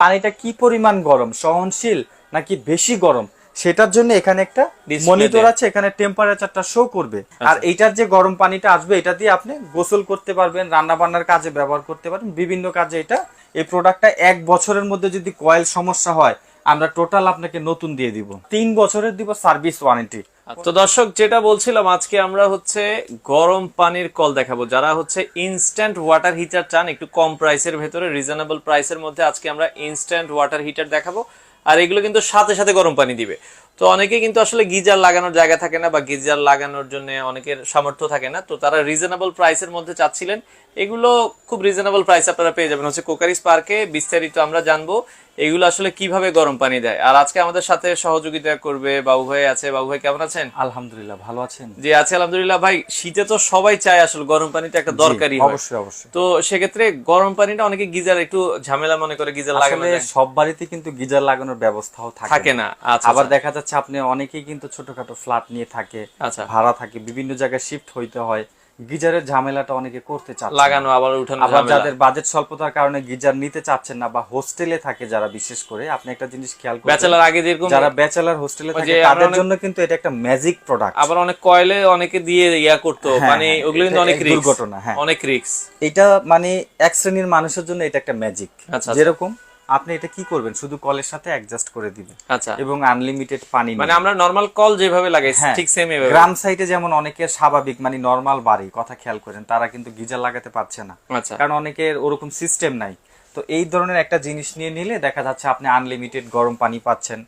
পানিটা কি পরিমাণ গরম, সহনশীল নাকি বেশি গরম, সেটার জন্য এখানে একটা মনিটর আছে, এখানে টেম্পারেচারটা শো করবে। আর এইটার যে গরম পানিটা আসবে এটা দিয়ে আপনি গোসল করতে পারবেন, রান্না বান্নার কাজে ব্যবহার করতে পারবেন, বিভিন্ন কাজে এটা। এই প্রোডাক্টটা 1 বছরের মধ্যে যদি কয়েল সমস্যা হয় আমরা টোটাল আপনাকে নতুন দিয়ে দিব, 3 বছরের দিব সার্ভিস ওয়ারেন্টি। তো দর্শক যেটা বলছিলাম, আজকে আমরা হচ্ছে গরম পানির কল দেখাবো। যারা হচ্ছে ইনস্ট্যান্ট ওয়াটার হিটার চান একটু কম প্রাইসের ভেতরে, রিজনেবল প্রাইসের মধ্যে, আজকে আমরা ইনস্ট্যান্ট ওয়াটার হিটার দেখাবো। আর এগুলো কিন্তু সাথে সাথে গরম পানি দিবে। তো অনেকে কিন্তু আসলে গিজার লাগানোর জায়গা থাকে না, বা গিজার লাগানোর জন্য অনেকের সামর্থ্য থাকে না, তো তারা রিজনেবল প্রাইসের মধ্যে চাচ্ছিলেন। এগুলো খুব রিজনেবল প্রাইস আপনারা পেয়ে যাবেন হচ্ছে কোকারিস পার্কে। বিস্তারিত আমরা জানবো এগুলো আসলে কিভাবে গরম পানি দেয়। আর আজকে আমাদের সাথে সহযোগিতা করবে বাবু ভাই আছে। বাবু ভাই কেমন আছেন? আলহামদুলিল্লাহ, ভালো আছেন? জি আছি আলহামদুলিল্লাহ। ভাই শীতে তো সবাই চায় আসলে গরম পানিটা একটা দরকারি হয়। অবশ্যই অবশ্যই। তো সেক্ষেত্রে গরম পানিটা অনেকে গিজার একটু ঝামেলা মনে করে গিজার লাগানো যায়। সব বাড়িতে কিন্তু গিজার লাগানোর ব্যবস্থাও থাকে না। আবার দেখা যাচ্ছে আপনি অনেকেই কিন্তু ছোটখাটো ফ্ল্যাট নিয়ে থাকে, ভাড়া থাকে, বিভিন্ন জায়গায় শিফট হইতে হয়, গিজারের ঝামেলাটা অনেকে করতে চাচ্ছে লাগানো আবার উঠানো। আবার যাদের বাজেট স্বল্পতার কারণে গিজার নিতে চাচ্ছেন না, বা হোস্টেলে থাকে যারা, বিশেষ করে আপনি একটা জিনিস খেয়াল করবেন, ব্যাচেলর আগে যেরকম যারা ব্যাচেলর হোস্টেলে থাকে তাদের জন্য কিন্তু এটা একটা ম্যাজিক প্রোডাক্ট। আবার অনেক কয়েলে অনেকে দিয়ে ইয়া করতো, মানে ওগুলো কিন্তু অনেক রিস্ক, দুর্ঘটনা। অনেক রিস্ক। এটা মানে এক শ্রেণীর মানুষের জন্য এটা একটা ম্যাজিক। যেরকম আপনি এটা কি করবেন, শুধু কলের সাথে অ্যাডজাস্ট করে দিবেন, এবং আনলিমিটেড পানি, মানে আমরা নরমাল কল যেভাবে লাগাই ঠিক সেম এভাবে। গ্রাম সাইডে যেমন অনেকের স্বাভাবিক মানে নরমাল বাড়ি, কথা খেয়াল করেন, তারা কিন্তু গিজার লাগাতে পারছে না, কারণ অনেকের ওরকম সিস্টেম নাই। তো এই ধরনের একটা জিনিস নিয়ে নিলে দেখা যাচ্ছে আপনি আনলিমিটেড গরম পানি পাচ্ছেন।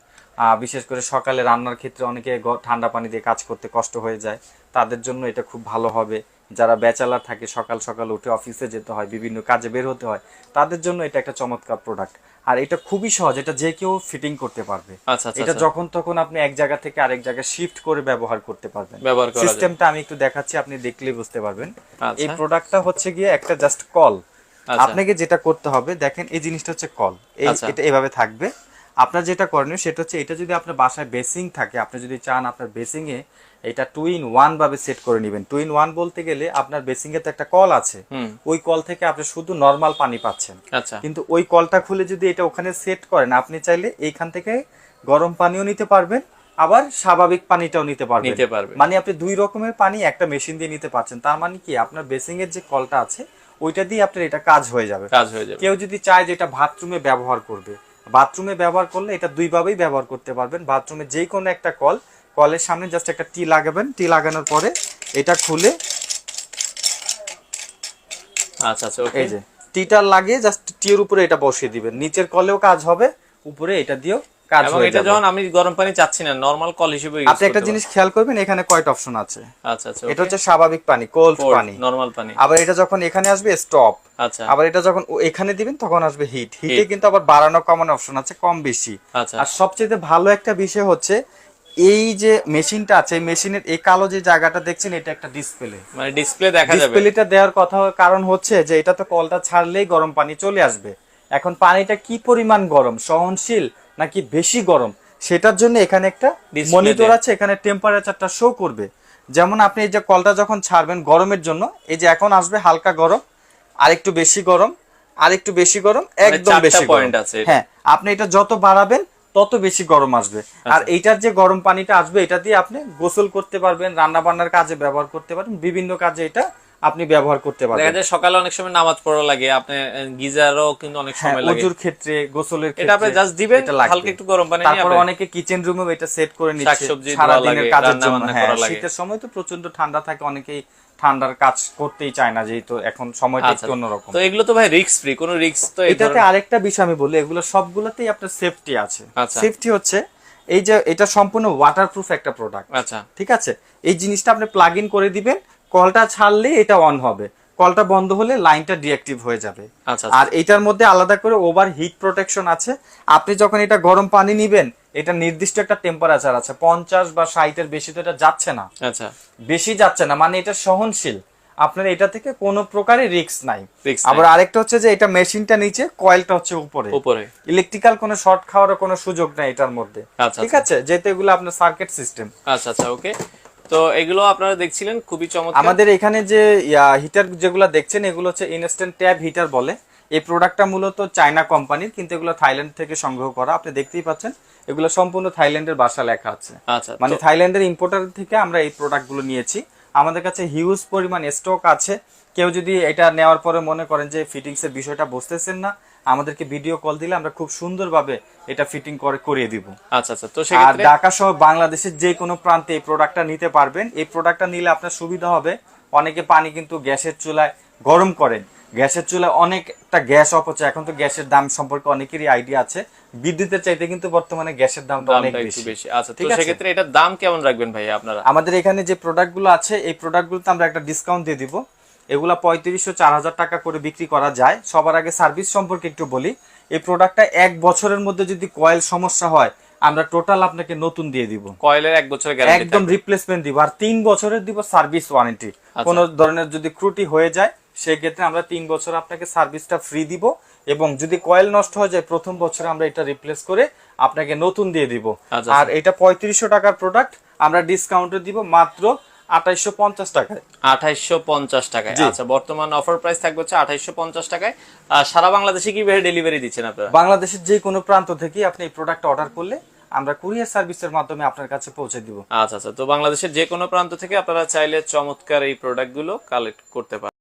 বিশেষ করে সকালে রান্নার ক্ষেত্রে অনেকে ঠান্ডা পানি দিয়ে কাজ করতে কষ্ট হয়ে যায়, তাদের জন্য এটা খুব ভালো হবে। যারা ব্যাচেলার থাকে, সকাল সকাল উঠে অফিসে যেতে হয়, বিভিন্ন কাজে বের হতে হয়, তাদের জন্য এটা একটা চমৎকার প্রোডাক্ট। আর এটা খুবই সহজ, এটা যে কেউ ফিটিং করতে পারবে। এটা যখন তখন আপনি এক জায়গা থেকে আরেক জায়গায় শিফট করে ব্যবহার করতে পারবেন। সিস্টেমটা আমি একটু দেখাচ্ছি, আপনি দেখলেই বুঝতে পারবেন। এই প্রোডাক্টটা হচ্ছে গিয়ে একটা জাস্ট কল। আপনাকে যেটা করতে হবে, দেখেন এই জিনিসটা হচ্ছে কল, এটা এভাবে থাকবে। আপনার যেটা করণীয় সেটা হচ্ছে, এটা যদি আপনার বাসায় বেসিং থাকে, আপনি যদি চান আপনার বেসিং এ এটা 2-in-1 ভাবে সেট করে নেবেন। 2-in-1 বলতে গেলে আপনার বেসিং এ তো একটা কল আছে, ওই কল থেকে আপনি শুধু নরমাল পানি পাচ্ছেন। কিন্তু ওই কলটা খুলে যদি এটা ওখানে সেট করেন, আপনি চাইলে এইখান থেকে গরম পানিও নিতে পারবেন, আবার স্বাভাবিক পানিটাও নিতে পারবেন। মানে আপনি 2 রকমের পানি একটা মেশিন দিয়ে নিতে পারছেন। তার মানে কি, আপনার বেসিং এর যে কলটা আছে ওইটা দিয়ে আপনার এটা কাজ হয়ে যাবে। কেউ যদি চায় যে এটা বাথরুমে ব্যবহার করবে, বাথরুমে ব্যবহার করলে এটা 2 ভাবেই ব্যবহার করতে পারবেন। বাথরুমে যে কোনো একটা কলের সামনে জাস্ট একটা টি লাগাবেন, টি লাগানোর পরে এটা খুলে এই যে টিটা লাগিয়ে জাস্ট টির উপরে এটা বসিয়ে দিবেন। নিচের কলেও কাজ হবে, উপরে এটা দিয়েও কাজ হবে। এটা যখন আমি গরম পানি চাচ্ছি না, নরমাল কল হিসেবে ইউজ করতে আপনি একটা জিনিস খেয়াল করবেন, এখানে কয়টা অপশন আছে। এটা হচ্ছে স্বাভাবিক পানি, কোল্ড পানি, নরমাল পানি। আবার এটা যখন এখানে আসবে স্টপ, আবার এটা যখন এখানে দিবেন তখন আসবে হিট। হিটে কিন্তু আবার বাড়ানো কমানো অপশন আছে, কম বেশি। আর সবচেয়ে ভালো একটা বিষয় হচ্ছে এই যে মেশিনটা আছে, এই মেশিনের এই কালো যে জায়গাটা দেখছেন, এটা একটা ডিসপ্লে, মানে ডিসপ্লে দেখা যাবে। ডিসপ্লেটা দেওয়ার কথা কারণ হচ্ছে যে এটা তো কলটা ছাড়লেই গরম পানি চলে আসবে। এখন পানিটা কি পরিমাণ গরম, সহনশীল নাকি বেশি গরম, সেটার জন্য এখানে একটা মনিটর আছে, এখানে টেম্পারেচারটা শো করবে। যেমন আপনি এই যে কলটা যখন ছাড়বেন গরমের জন্য, এই যে এখন আসবে হালকা গরম, আরেকটু বেশি গরম, আরেকটু বেশি গরম, একদম বেশি গরম। হ্যাঁ, আপনি এটা যত বাড়াবেন তত বেশি গরম আসবে। আর এইটার যে গরম পানিটা আসবে, এটা দিয়ে আপনি গোসল করতে পারবেন, রান্না বান্নার কাজে ব্যবহার করতে পারবেন, বিভিন্ন কাজে এটা আপনি ব্যবহার করতে পারবেন। দেখা যায় সকালে অনেক সময় নামাজ পড়া লাগে, আপনি গিজারও কিন্তু অনেক সময় লাগে, ওযুর ক্ষেত্রে, গোসলের ক্ষেত্রে এটা আপনি জাস্ট দিবেন, হালকা একটু গরম পানি নিয়ে। তারপর অনেকে কিচেন রুমেও এটা সেট করে নিচ্ছে সারা দিনের কাজের জন্য। শীতের সময় তো প্রচন্ড ঠান্ডা থাকে, অনেকেই ঠান্ডার কাজ করতেই চায় না, যেহেতু এখন সময়টা একটু অন্যরকম। তো এগুলো তো ভাই রিস্ক ফ্রি, কোনো রিস্ক তো? এটাতে আরেকটা বিষয় আমি বলি, এগুলো সবগুলোতেই আপনার সেফটি আছে। সেফটি হচ্ছে এই যে এটা সম্পূর্ণ ওয়াটারপ্রুফ একটা প্রোডাক্ট। ঠিক আছে, এই জিনিসটা আপনি প্লাগ ইন করে দিবেন, কলটা ছাড়লে এটা অন হবে, কলটা বন্ধ হলে লাইনটা ডিঅ্যাক্টিভ হয়ে যাবে। আর এটার মধ্যে আলাদা করে ওভার হিট প্রোটেকশন আছে। আপনি যখন এটা গরম পানি নিবেন, এটা নির্দিষ্ট একটা টেম্পারেচার আছে, 50 বা 60 এর বেশি তো এটা যাচ্ছে না। বেশি যাচ্ছে না মানে এটা সহনশীল, আপনার এটা থেকে কোনো প্রকারের রিস্ক নাই। আবার আরেকটা হচ্ছে যে এটা মেশিনটা নিচে, কয়েলটা হচ্ছে উপরে, ইলেকট্রিক্যাল কোনো শর্ট খাওয়ার কোনো সুযোগ নাই এটার মধ্যে। ঠিক আছে, যেহেতু এগুলো আপনার সার্কিট সিস্টেম। ওকে। তো এগুলো আপনারা দেখছিলেন, খুবই চমৎকার। আমাদের এখানে যে হিটার যেগুলো দেখছেন, এগুলো হচ্ছে ইনস্ট্যান্ট ট্যাপ হিটার বলে। এই প্রোডাক্টটা মূলত চায়না কোম্পানির, কিন্তু এগুলো থাইল্যান্ড থেকে সংগ্রহ করা। আপনি দেখতেই পাচ্ছেন এগুলো সম্পূর্ণ থাইল্যান্ডের ভাষা লেখা আছে। আচ্ছা, মানে থাইল্যান্ডের ইম্পোর্টার থেকে আমরা এই প্রোডাক্টগুলো নিয়েছি। আমাদের কাছে হিউজ পরিমাণ স্টক আছে। কেউ যদি এটা নেওয়ার পরে মনে করেন যে ফিটিংস এর বিষয়টা বুঝতেছেন না, আমাদেরকে ভিডিও কল দিলে আমরা খুব সুন্দরভাবে এটা ফিটিং করিয়ে দিব। আচ্ছা আচ্ছা, তো সেক্ষেত্রে ঢাকা সহ বাংলাদেশের যে কোনো প্রান্তে এই প্রোডাক্টটা নিতে পারবেন। এই প্রোডাক্টটা নিলে আপনার সুবিধা হবে। অনেকে পানি কিন্তু গ্যাসের চুলায় গরম করেন, গ্যাসের চুলায় অনেকটা গ্যাস অপচয়। এখন তো গ্যাসের দাম সম্পর্কে অনেকেরই আইডিয়া আছে, বিদ্যুতের চাইতে কিন্তু বর্তমানে গ্যাসের দামটা অনেক বেশি। আচ্ছা, তো সেক্ষেত্রে এটার দাম কেমন রাখবেন ভাই আপনারা? আমাদের এখানে যে প্রোডাক্টগুলো আছে এই প্রোডাক্টগুলোতে আমরা একটা ডিসকাউন্ট দিয়ে দিব। এগুলা 3500 4000 টাকা করে বিক্রি করা যায়। সবার আগে সার্ভিস সম্পর্কে একটু বলি। এই প্রোডাক্টটা 1 বছরের মধ্যে যদি কয়েল সমস্যা হয়, আমরা টোটাল আপনাকে নতুন দিয়ে দিব। কয়েলের 1 বছরের গ্যারান্টি একদম রিপ্লেসমেন্ট দিব। আর 3 বছরের দিব সার্ভিস ওয়ারেন্টি। কোন ধরনের যদি ত্রুটি হয়ে যায় সেই ক্ষেত্রে আমরা 3 বছর আপনাকে সার্ভিসটা ফ্রি দিব। এবং যদি কয়েল নষ্ট হয়ে যায় প্রথম বছরে আমরা এটা রিপ্লেস করে আপনাকে নতুন দিয়ে দিব। আর এটা 3500 টাকার প্রোডাক্ট, আমরা ডিসকাউন্টে দিব মাত্র 2850 টাকায়। 2850 টাকায়। আচ্ছা, বর্তমান অফার প্রাইস থাকবে হচ্ছে 2850 টাকায়। সারা বাংলাদেশে কিভাবে ডেলিভারি দিচ্ছেন আপনারা? বাংলাদেশের যে কোনো প্রান্ত থেকে আপনি এই প্রোডাক্ট অর্ডার করলে আমরা কুরিয়ার সার্ভিসের মাধ্যমে আপনার কাছে পৌঁছে দিব। আচ্ছা আচ্ছা, তো বাংলাদেশের যে কোনো প্রান্ত থেকে আপনারা চাইলে চমৎকার এই প্রোডাক্টগুলো কালেক্ট করতে পারেন।